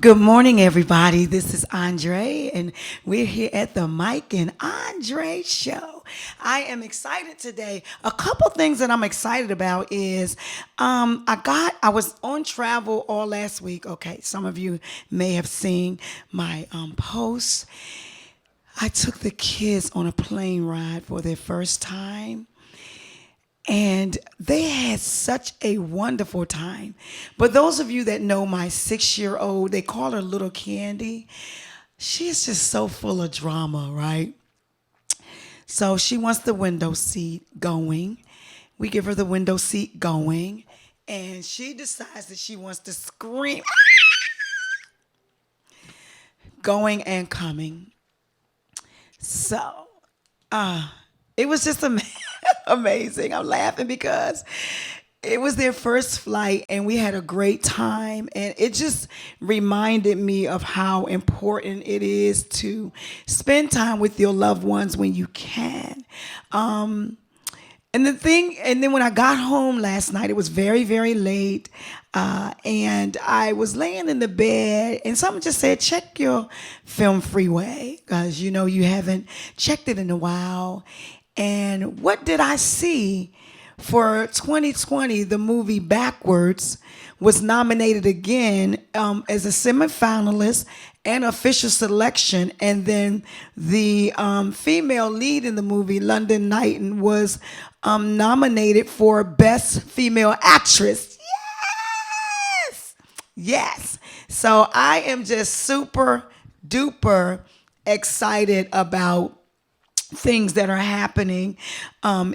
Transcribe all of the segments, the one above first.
Good morning, everybody. This is Andree, and we're here at the Mike and Andree Show. I am excited today. A couple things that I'm excited about is I was on travel all last week. Okay, some of you may have seen my posts. I took the kids on a plane ride for their first time. And they had such a wonderful time. But those of you that know my 6-year-old, they call her Little Candy. She's just so full of drama, right? So she wants the window seat going. We give her the window seat going. And she decides that she wants to scream, going and coming. So, it was just amazing. I'm laughing because it was their first flight and we had a great time. And it just reminded me of how important it is to spend time with your loved ones when you can. And then when I got home last night, it was very, very late. And I was laying in the bed and someone just said, check your film freeway because you haven't checked it in a while. And what did I see? For 2020, the movie Backwards was nominated again as a semifinalist and official selection. And then the female lead in the movie, London Knighton, was nominated for Best Female Actress. Yes! Yes. So I am just super duper excited about things that are happening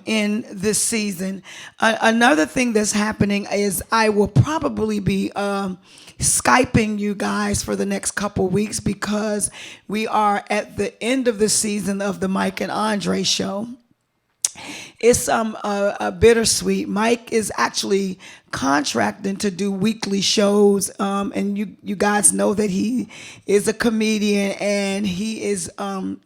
in this season. Another thing that's happening is I will probably be Skyping you guys for the next couple weeks because we are at the end of the season of the Mike and Andree Show. It's a bittersweet. Mike is actually contracting to do weekly shows, and you guys know that he is a comedian and he is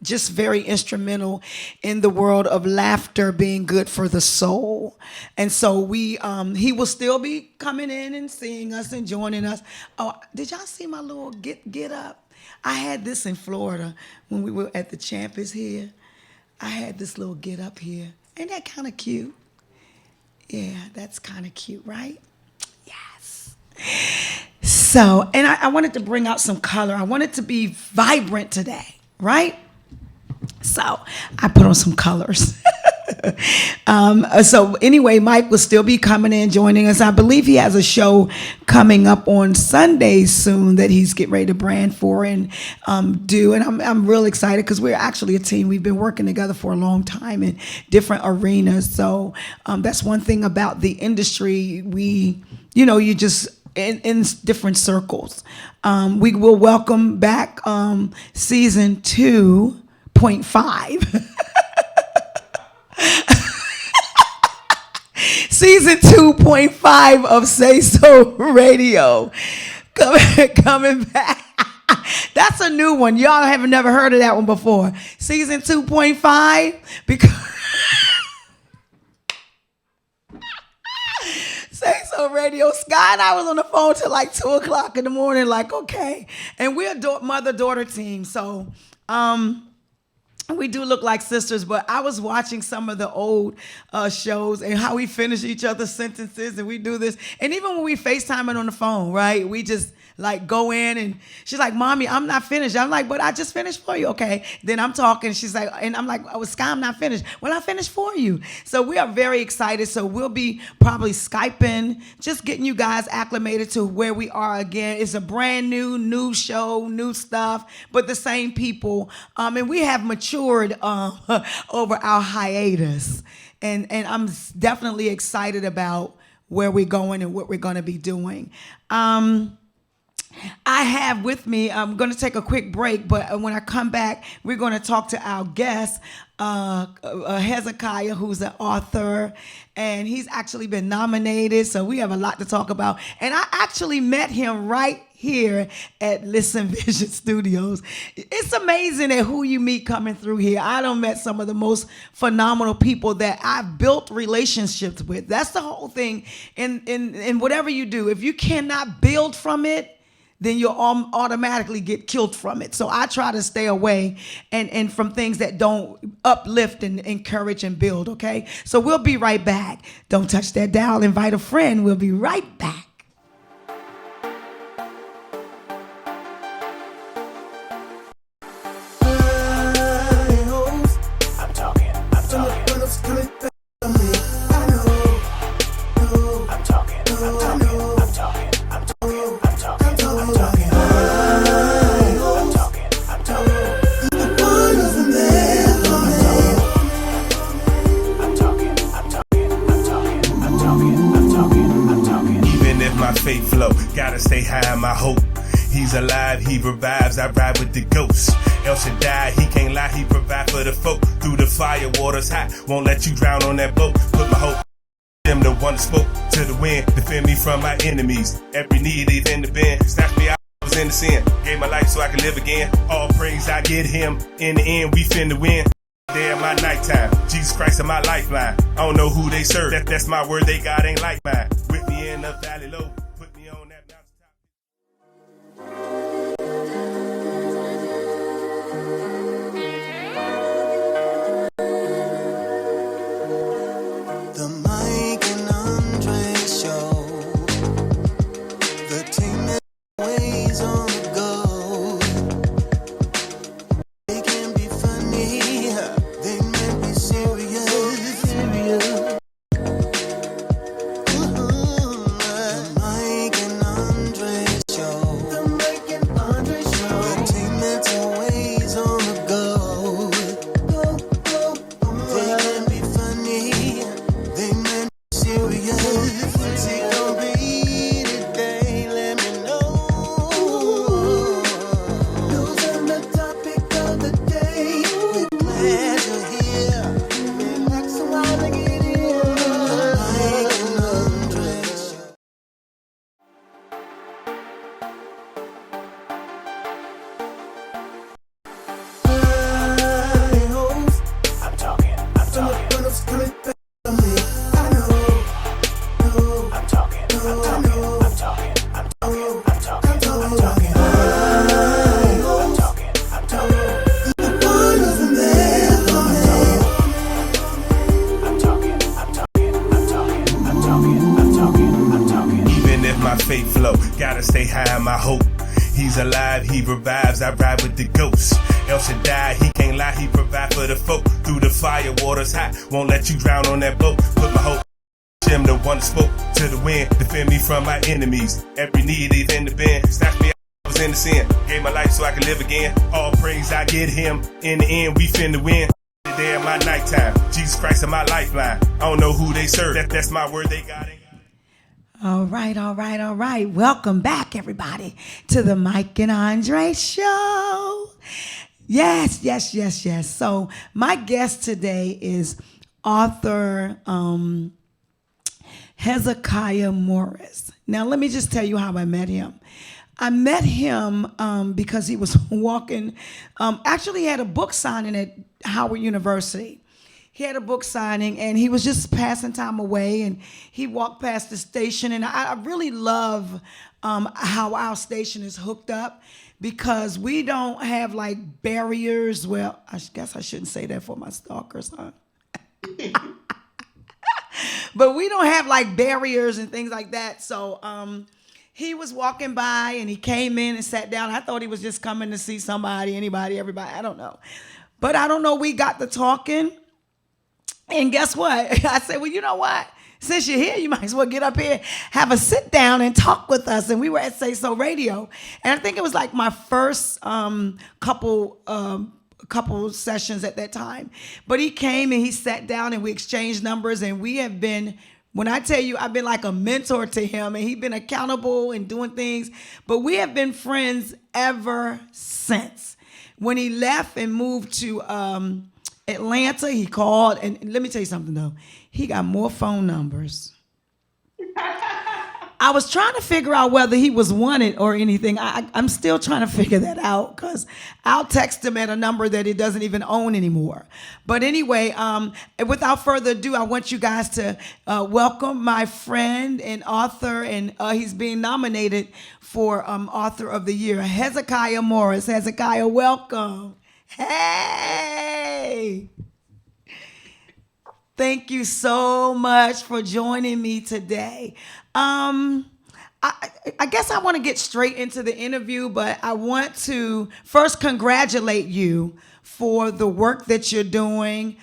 just very instrumental in the world of laughter being good for the soul. And so he will still be coming in and seeing us and joining us. Oh, did y'all see my little get up? I had this in Florida when we were at the Champions here. I had this little get up here. Ain't that kind of cute? Yeah, that's kind of cute, right? Yes. So, and I wanted to bring out some color. I wanted to be vibrant today, right? So I put on some colors. So anyway, Mike will still be coming in, joining us. I believe he has a show coming up on Sunday soon that he's getting ready to brand for and do. And I'm real excited because we're actually a team. We've been working together for a long time in different arenas. So that's one thing about the industry. You just in different circles. We will welcome back season 2.5. Season 2.5 of Say So Radio coming back. That's a new one. Y'all have never heard of that one before. Season 2.5 because Say So Radio. Sky and I was on the phone till like 2 o'clock in the morning, like, okay. And we're a mother-daughter team, so we do look like sisters, but I was watching some of the old shows and how we finish each other's sentences and we do this. And even when we FaceTiming on the phone, right, we just like go in and she's like, Mommy, I'm not finished. I'm like, but I just finished for you. Okay. Then I'm talking. She's like, and I'm like, oh, Sky, I'm not finished. Well, I finished for you. So we are very excited. So we'll be probably Skyping, just getting you guys acclimated to where we are again. It's a brand new show, new stuff, but the same people. And we have matured over our hiatus. And I'm definitely excited about where we're going and what we're going to be doing. I have with me, I'm going to take a quick break, but when I come back, we're going to talk to our guest, Hezekiah, who's an author, and he's actually been nominated, so we have a lot to talk about. And I actually met him right here at Listen Vision Studios. It's amazing at who you meet coming through here. I done met some of the most phenomenal people that I've built relationships with. That's the whole thing in whatever you do. If you cannot build from it, then you'll automatically get killed from it. So I try to stay away and from things that don't uplift and encourage and build, okay? So we'll be right back. Don't touch that dial. Invite a friend. We'll be right back. Faith flow, gotta stay high in my hope. He's alive, he revives, I ride with the ghost. El Shaddai, he can't lie, he provide for the folk. Through the fire, water's hot, won't let you drown on that boat. Put my hope in him, the one that spoke to the wind. Defend me from my enemies, every need is in the bend. Snatch me out, I was in the sin. Gave my life so I could live again. All praise I get him, in the end we finna win. There in my nighttime, Jesus Christ is my lifeline. I don't know who they serve, that's my word, they God ain't like mine. With me in the valley low. The Mike and Andree show. The team that ways on the go. They can be funny, they may be serious. The Mike and Andree show. The Mike and Andree show. The team that's always on the go. They can be funny. They meant serious. What's it gonna be today? Let me know. Those are the topic of the day. We're glad you're here. Relax a while to get in. The Mike and Andree show. I'm talking. Even if my faith flow, gotta stay high in my hope. He's alive, he revives, I ride with the ghost. El Shaddai, he can't lie, he provide for the folk. Through the fire, water's hot, won't let you drown on that boat. Put my hope in him, the one that spoke to the wind. Defend me from my enemies, every need is in the bend. Snatch me out, I was in the sin. Gave my life so I could live again. All praise I get him, in the end we finna win. There in my nighttime, Jesus Christ is my lifeline. I don't know who they serve, that's my word, they got it. All right. Welcome back, everybody, to the Mike and Andree show. Yes. So my guest today is author Hezekiah Morris. Now, let me just tell you how I met him. I met him because he was walking, actually he had a book signing at Howard University. He had a book signing and he was just passing time away and he walked past the station. And I really love how our station is hooked up because we don't have like barriers. Well, I guess I shouldn't say that for my stalkers, huh? But we don't have like barriers and things like that. So he was walking by and he came in and sat down. I thought he was just coming to see somebody, anybody, everybody. I don't know. But I don't know. We got to talking. And guess what? I said, well, you know what? Since you're here, you might as well get up here, have a sit down and talk with us. And we were at Say So Radio. And I think it was like my first couple sessions at that time. But he came and he sat down and we exchanged numbers. And we have been, when I tell you, I've been like a mentor to him. And he's been accountable and doing things. But we have been friends ever since. When he left and moved to Atlanta, he called, and let me tell you something though. He got more phone numbers. I was trying to figure out whether he was wanted or anything. I'm still trying to figure that out because I'll text him at a number that he doesn't even own anymore. But anyway, without further ado, I want you guys to welcome my friend and author, and he's being nominated for Author of the Year, Hezekiah Morris. Hezekiah, welcome. Hey! Thank you so much for joining me today. I guess I want to get straight into the interview, but I want to first congratulate you for the work that you're doing,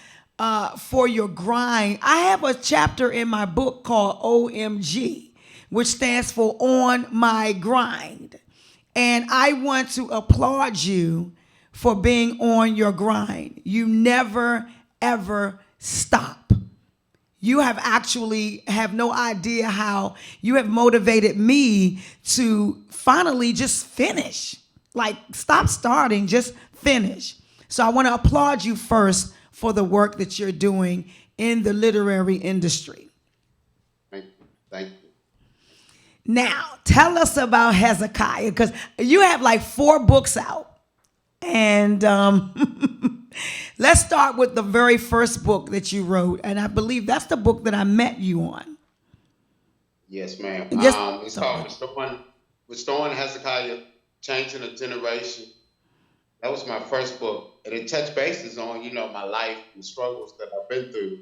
for your grind. I have a chapter in my book called OMG, which stands for On My Grind. And I want to applaud you for being on your grind. You never, ever stop. You have actually have no idea how you have motivated me to finally just finish. Like, stop starting, just finish. So I want to applaud you first for the work that you're doing in the literary industry. Thank you. Thank you. Now, tell us about Hezekiah, because you have like 4 books out. And let's start with the very first book that you wrote. And I believe that's the book that I met you on. Yes, ma'am. Yes. It's called Restoring Hezekiah, Changing a Generation. That was my first book. And it touched bases on, my life and struggles that I've been through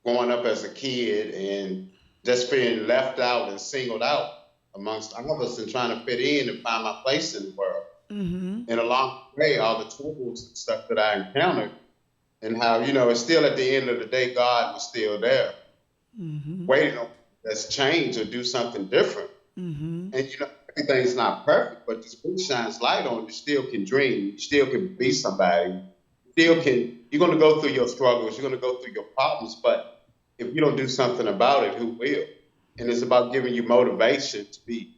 growing up as a kid and just being left out and singled out amongst others and trying to fit in and find my place in the world. And along the way, all the troubles and stuff that I encountered, and how, it's still at the end of the day, God was still there, waiting on us to change or do something different. And, everything's not perfect, but this book shines light on it. You still can dream. You still can be somebody. You're going to go through your struggles. You're going to go through your problems. But if you don't do something about it, who will? And it's about giving you motivation to be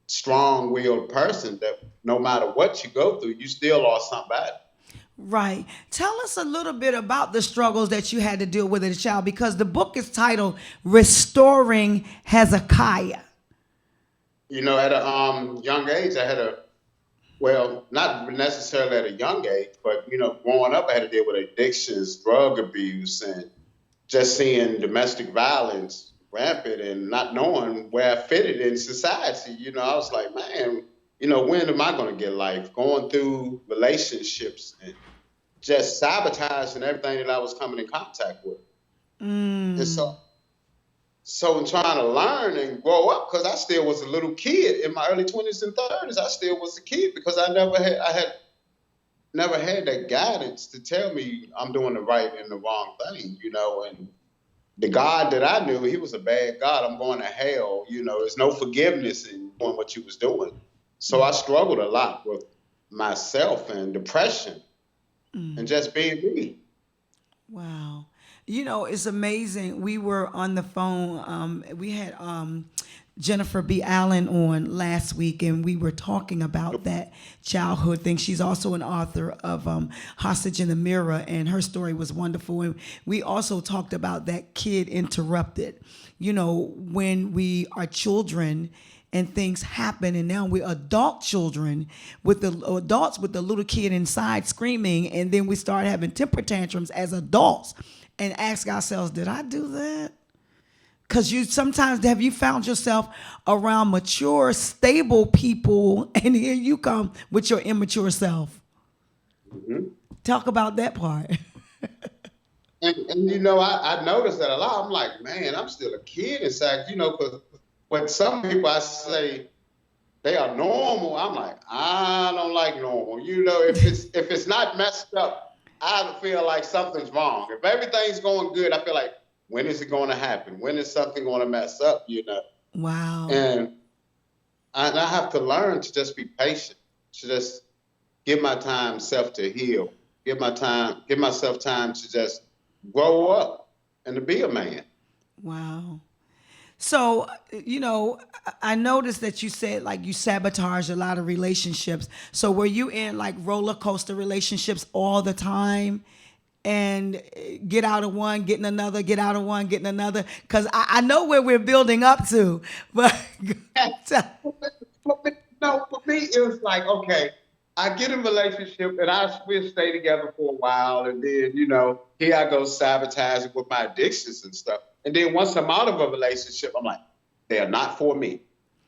strong-willed person that no matter what you go through, you still are somebody. Right. Tell us a little bit about the struggles that you had to deal with as a child, because the book is titled Restoring Hezekiah. At a young age, I had not necessarily at a young age, but, growing up, I had to deal with addictions, drug abuse, and just seeing domestic violence rampant and not knowing where I fitted in society. I was like, man, when am I going to get life? Going through relationships and just sabotaging everything that I was coming in contact with. And so in trying to learn and grow up, because I still was a little kid in my early 20s and 30s, I still was a kid because I had never had that guidance to tell me I'm doing the right and the wrong thing, and the God that I knew, he was a bad God. I'm going to hell. There's no forgiveness in doing what you was doing. So I struggled a lot with myself and depression and just being me. Wow. It's amazing. We were on the phone. We had Jennifer B. Allen on last week, and we were talking about that childhood thing. She's also an author of Hostage in the Mirror, and her story was wonderful. And we also talked about that kid interrupted. When we are children and things happen, and now we're adult children with the adults with the little kid inside screaming, and then we start having temper tantrums as adults and ask ourselves, did I do that? Because sometimes have you found yourself around mature, stable people, and here you come with your immature self? Talk about that part. And I noticed that a lot. I'm like, man, I'm still a kid inside, because when some people I say they are normal, I'm like, I don't like normal. If it's not messed up, I feel like something's wrong. If everything's going good, I feel like, when is it going to happen? When is something going to mess up, Wow. And I have to learn to just be patient, to just give myself to heal, give myself time to just grow up and to be a man. Wow. So, I noticed that you said like you sabotage a lot of relationships. So were you in like roller coaster relationships all the time? and get out of one, getting another, get out of one, getting another. Because I know where we're building up to, but No, for me, it was like, okay, I get in a relationship and we'll stay together for a while. And then, here I go sabotaging with my addictions and stuff. And then once I'm out of a relationship, I'm like, they are not for me,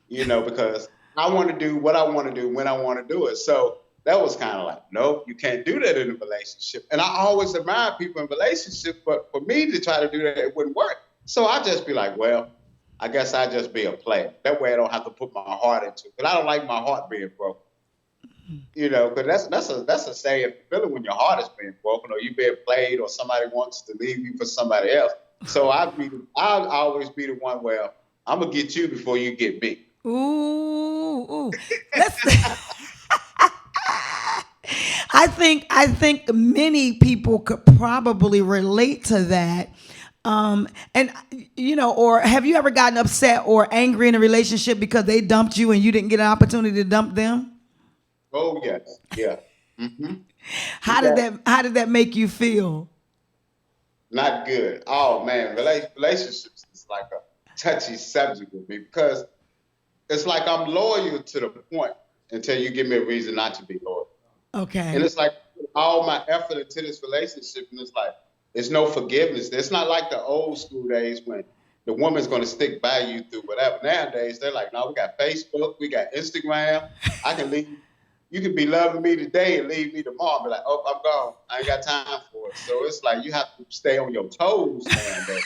because I want to do what I want to do when I want to do it. So that was kind of like, nope, you can't do that in a relationship. And I always admire people in relationships, but for me to try to do that, it wouldn't work. So I just be like, well, I guess I just be a player. That way I don't have to put my heart into it. Because I don't like my heart being broken. Because that's a sad feeling when your heart is being broken or you being played or somebody wants to leave you for somebody else. So I'll always be the one where I'm gonna get you before you get me. ooh. Let's I think many people could probably relate to that. And or have you ever gotten upset or angry in a relationship because they dumped you and you didn't get an opportunity to dump them? Oh yes, yeah. Mm-hmm. How did that make you feel? Not good. Oh man, relationships is like a touchy subject with me because it's like I'm loyal to the point until you give me a reason not to be loyal. Okay. And it's like all my effort into this relationship, and it's like there's no forgiveness. It's not like the old school days when the woman's going to stick by you through whatever. Nowadays, they're like, no, we got Facebook, we got Instagram. I can leave. You can be loving me today and leave me tomorrow. Be like, oh, I'm gone. I ain't got time for it. So it's like you have to stay on your toes nowadays.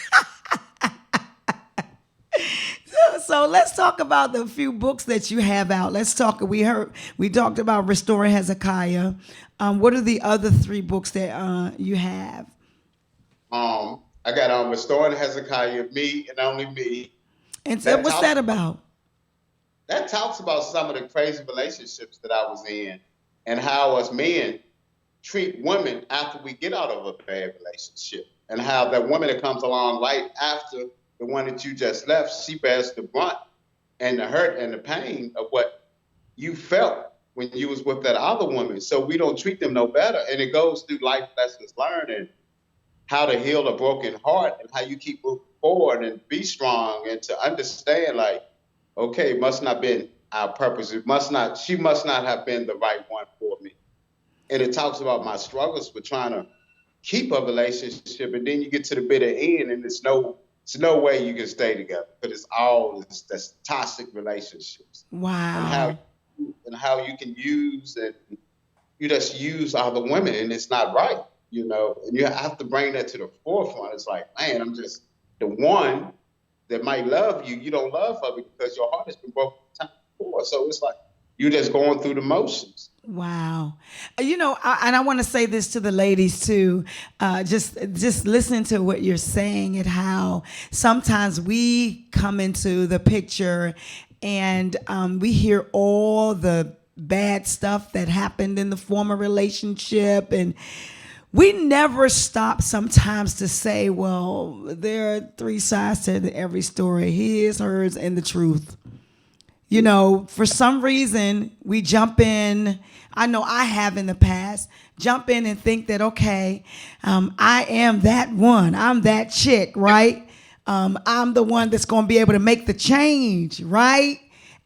So let's talk about the few books that you have out. Let's talk. We talked about Restoring Hezekiah. What are the other 3 books that you have? I got Restoring Hezekiah, Me and Only Me. And so what's that about? That talks about some of the crazy relationships that I was in and how us men treat women after we get out of a bad relationship, and how that woman that comes along right after the one that you just left, she bears the brunt and the hurt and the pain of what you felt when you was with that other woman. So we don't treat them no better. And it goes through life lessons learned and how to heal a broken heart and how you keep moving forward and be strong and to understand, like, okay, it must not have been our purpose. She must not have been the right one for me. And it talks about my struggles with trying to keep a relationship, and then you get to the bitter end, and it's no way you can stay together. But it's all that's toxic relationships. Wow. And how you can use and you just use other women, and it's not right, And you have to bring that to the forefront. It's like, man, I'm just the one that might love you. You don't love her because your heart has been broken time before. So it's like you're just going through the motions. Wow. And I want to say this to the ladies too. Just listen to what you're saying and how sometimes we come into the picture and we hear all the bad stuff that happened in the former relationship, and we never stop sometimes to say, well, there are 3 sides to every story: his, hers, and the truth. For some reason, we jump in. I know I have in the past, jump in and think that, okay, I am that one. I'm that chick, right? I'm the one that's going to be able to make the change, right?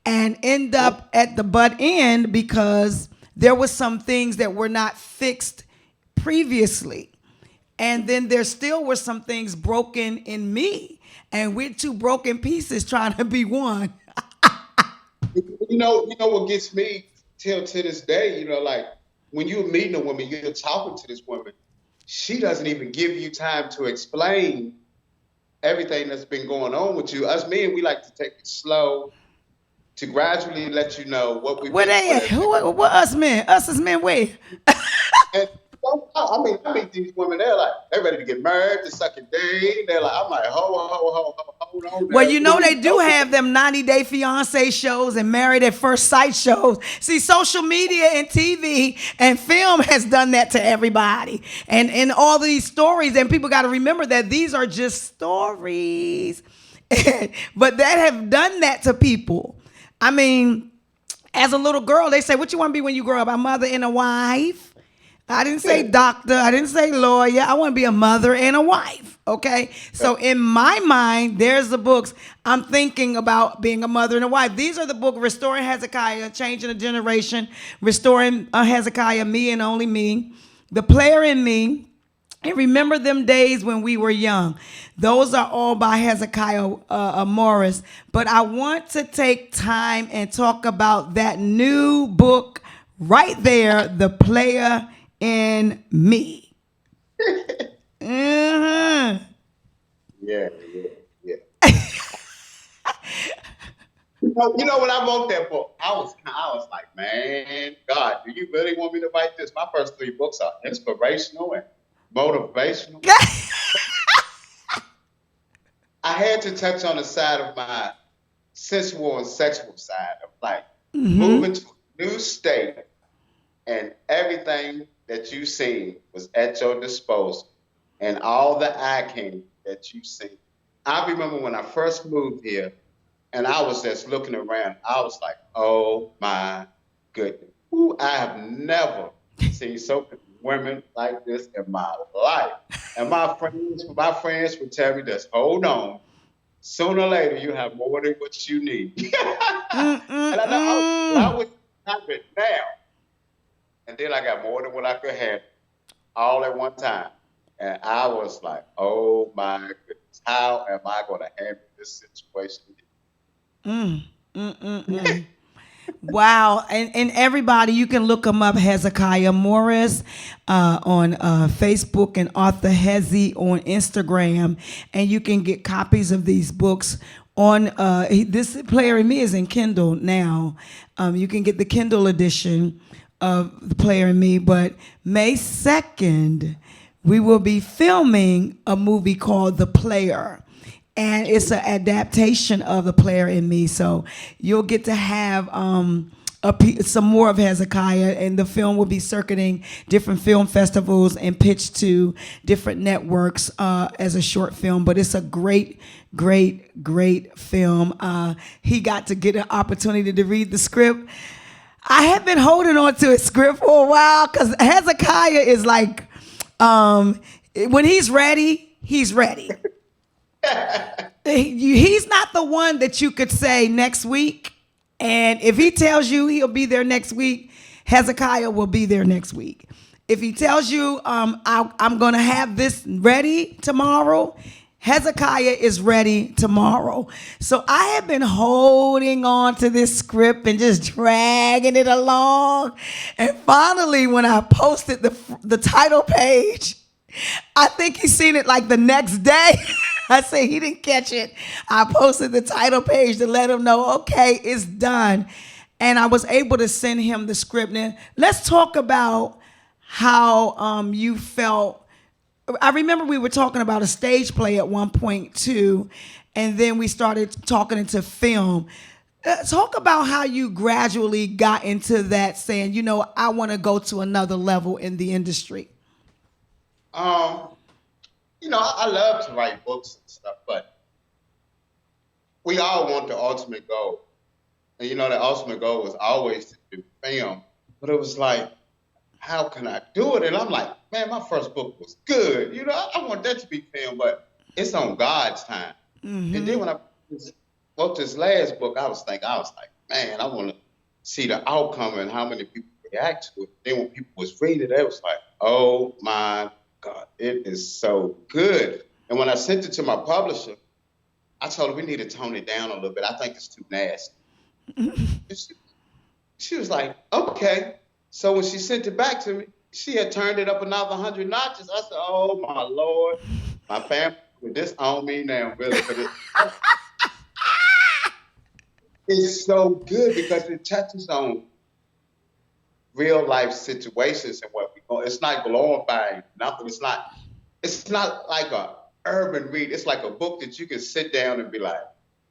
And end up at the butt end because there were some things that were not fixed previously. And then there still were some things broken in me. And we're 2 broken pieces trying to be one. You know what gets me till to this day, like when you're meeting a woman, you're talking to this woman, she doesn't even give you time to explain everything that's been going on with you. Us men, we like to take it slow, to gradually let you know what we've Where they at? What us men? Us as men, where? And I mean these women, they're ready to get married, to suck a day. They're like, I'm like, hold on. Well, they do have them 90-day fiance shows and married at first sight shows. See, social media and TV and film has done that to everybody. And all these stories, and people got to remember that these are just stories. But that have done that to people. I mean, as a little girl, they say, what you want to be when you grow up? A mother and a wife. I didn't say doctor. I didn't say lawyer. I want to be a mother and a wife. Okay. So in my mind, there's the books. I'm thinking about being a mother and a wife. These are the book Restoring Hezekiah, Changing a Generation, Restoring Hezekiah, Me and Only Me, The Player in Me, and Remember Them Days When We Were Young. Those are all by Hezekiah Morris. But I want to take time and talk about that new book right there, The Player in Me. Mm-hmm. Yeah, yeah, yeah. You know when I wrote that book, I was like, man, God, do you really want me to write this? My first three books are inspirational and motivational. I had to touch on the side of my sensual and sexual side of like moving to a new state and everything that you seen was at your disposal and all the eye candy that you seen. I remember when I first moved here and I was just looking around, I was like, oh my goodness. Ooh, I have never seen so many women like this in my life. And my friends would tell me this, hold on. Sooner or later, you have more than what you need. And I know I was happy now. And then I got more than what I could have all at one time. And I was like, oh my goodness, how am I going to handle this situation? Wow. And everybody, you can look him up, Hezekiah Morris, on Facebook, and Arthur Hezi on Instagram. And you can get copies of these books on this Player in Me is in Kindle now. You can get the Kindle edition of The Player in Me. But May 2nd, we will be filming a movie called The Player. And it's an adaptation of The Player in Me. So you'll get to have some more of Hezekiah, and the film will be circuiting different film festivals and pitched to different networks as a short film. But it's a great, great, great film. He got to get an opportunity to read the script. I have been holding on to his script for a while because Hezekiah is like, when he's ready, he's ready. He's not the one that you could say next week, and if he tells you he'll be there next week, Hezekiah will be there next week. If he tells you I'm going to have this ready tomorrow, Hezekiah is ready tomorrow. So I have been holding on to this script and just dragging it along, and finally when I posted the title page, I think he seen it like the next day. I say he didn't catch it. I posted the title page to let him know, okay, it's done. And I was able to send him the script. Now, let's talk about how you felt. I remember we were talking about a stage play at one point too, and then we started talking into film. Talk about how you gradually got into that, saying, you know, I want to go to another level in the industry. I love to write books and stuff, but we all want the ultimate goal. And the ultimate goal was always to do film. But it was like, how can I do it? And I'm like, man, my first book was good. I want that to be film, but it's on God's time. And then when I wrote this last book, I was like, man, I want to see the outcome and how many people react to it. Then when people was reading it, it was like, oh my God, it is so good. And when I sent it to my publisher, I told her we need to tone it down a little bit. I think it's too nasty. She was like, okay. So when she sent it back to me, she had turned it up another 100 notches. I said, oh my Lord, my family would disown me now, really. It's so good because it touches on real life situations and what we go. It's not glorifying nothing. It's not like a urban read. It's like a book that you can sit down and be like,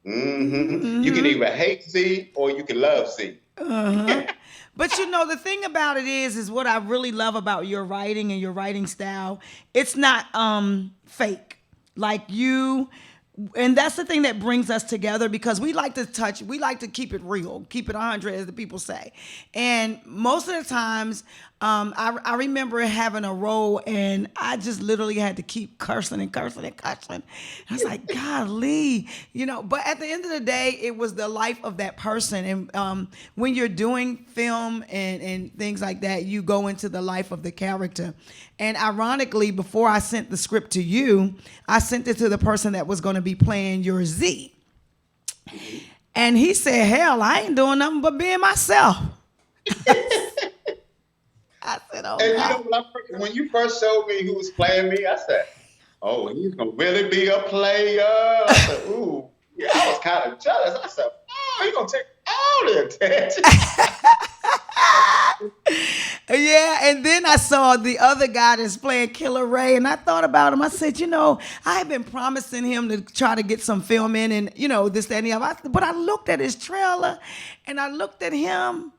You can either hate Z or you can love Z. But the thing about it is what I really love about your writing and your writing style. It's not fake. Like you And that's the thing that brings us together, because we like to keep it real, keep it 100, as the people say. And most of the times, I remember having a role and I just literally had to keep cursing and cursing and cursing. I was like, golly, but at the end of the day, it was the life of that person. And when you're doing film and things like that, you go into the life of the character. And ironically, before I sent the script to you, I sent it to the person that was going to be playing your Z. And he said, hell, I ain't doing nothing but being myself. I said, oh, And God. when you first showed me who was playing me, I said, "Oh, he's gonna really be a player." I said, "Ooh, yeah." I was kind of jealous. I said, "Oh, he's gonna take all the attention." Yeah, and then I saw the other guy that's playing Killer Ray, and I thought about him. I said, I had been promising him to try to get some film in, and this, that, and the other. But I looked at his trailer, and I looked at him.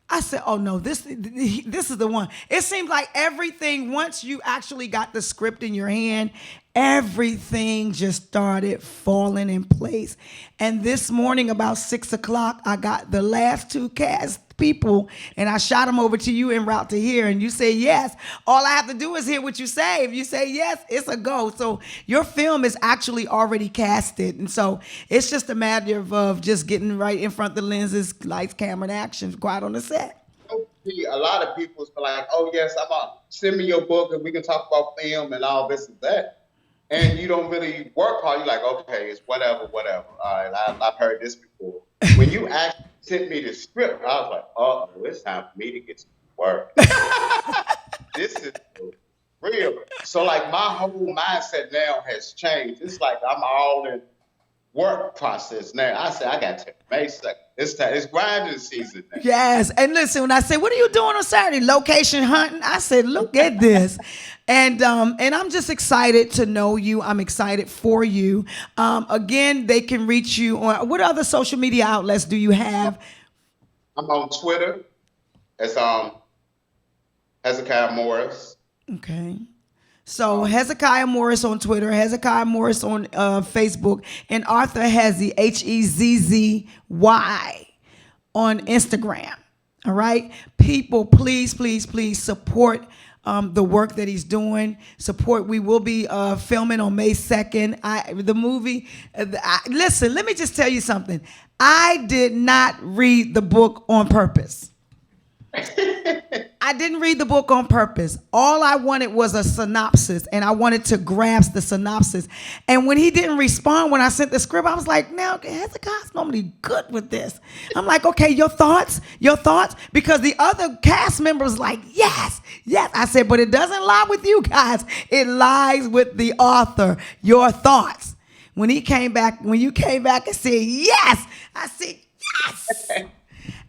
I said, "Oh no, this is the one." It seems like everything, once you actually got the script in your hand, everything just started falling in place. And this morning, about 6 o'clock, I got the last two cast people, and I shot them over to you en route to here. And you say yes. All I have to do is hear what you say. If you say yes, it's a go. So your film is actually already casted, and so it's just a matter of just getting right in front of the lenses, lights, camera, and action, quiet on the set. A lot of people's like, "Oh yes, I'm on. Send me your book and we can talk about film and all this and that." And you don't really work hard. You're like, "Okay, it's whatever, whatever." All right, I've heard this before. When you actually sent me the script, I was like, "Oh, it's time for me to get to work." This is real. So like my whole mindset now has changed. It's like I'm all in work process now. I say I got to make second. It's time. It's grinding season now. Yes. And listen, when I say, "What are you doing on Saturday?" Location hunting. I said, "Look at this." And I'm just excited to know you. I'm excited for you. Again, they can reach you on what other social media outlets do you have? I'm on Twitter. It's Hezekiah Morris. Okay. So Hezekiah Morris on Twitter, Hezekiah Morris on Facebook, and Arthur Hezzy, Hezzzy, on Instagram. All right, people, please, please, please support the work that he's doing. Support. We will be filming on May 2nd. The movie. Listen, let me just tell you something. I did not read the book on purpose. I didn't read the book on purpose. All I wanted was a synopsis, and I wanted to grasp the synopsis. And when he didn't respond when I sent the script, I was like, "Now, Hezekiah's normally good with this." I'm like, "Okay, your thoughts? Your thoughts?" Because the other cast member was like, "Yes, yes." I said, "But it doesn't lie with you guys. It lies with the author. Your thoughts." When you came back and said, "Yes," I said, "Yes."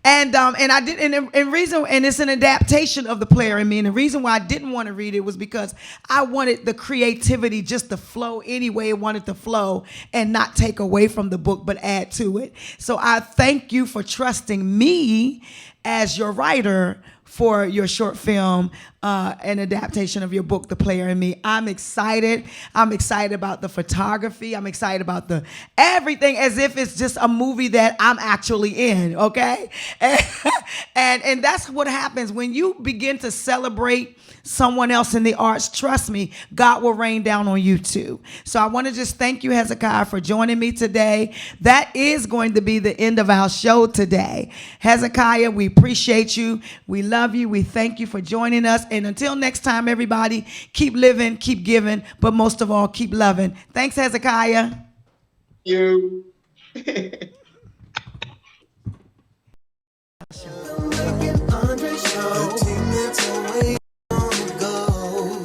And I did, and it's an adaptation of The Player in Me. And the reason why I didn't want to read it was because I wanted the creativity just to flow anyway. I wanted to flow and not take away from the book, but add to it. So I thank you for trusting me as your writer for your short film, an adaptation of your book, The Player in Me. I'm excited. I'm excited about the photography. I'm excited about the everything, as if it's just a movie that I'm actually in, okay? And that's what happens when you begin to celebrate someone else in the arts. Trust me, God will rain down on you too. So I want to just thank you, Hezekiah, for joining me today. That is going to be the end of our show today. Hezekiah, we appreciate you. We love you. We thank you for joining us. And until next time, everybody, keep living, keep giving, but most of all, keep loving. Thanks, Hezekiah. You. Making Andree show. 15 minutes away on the go.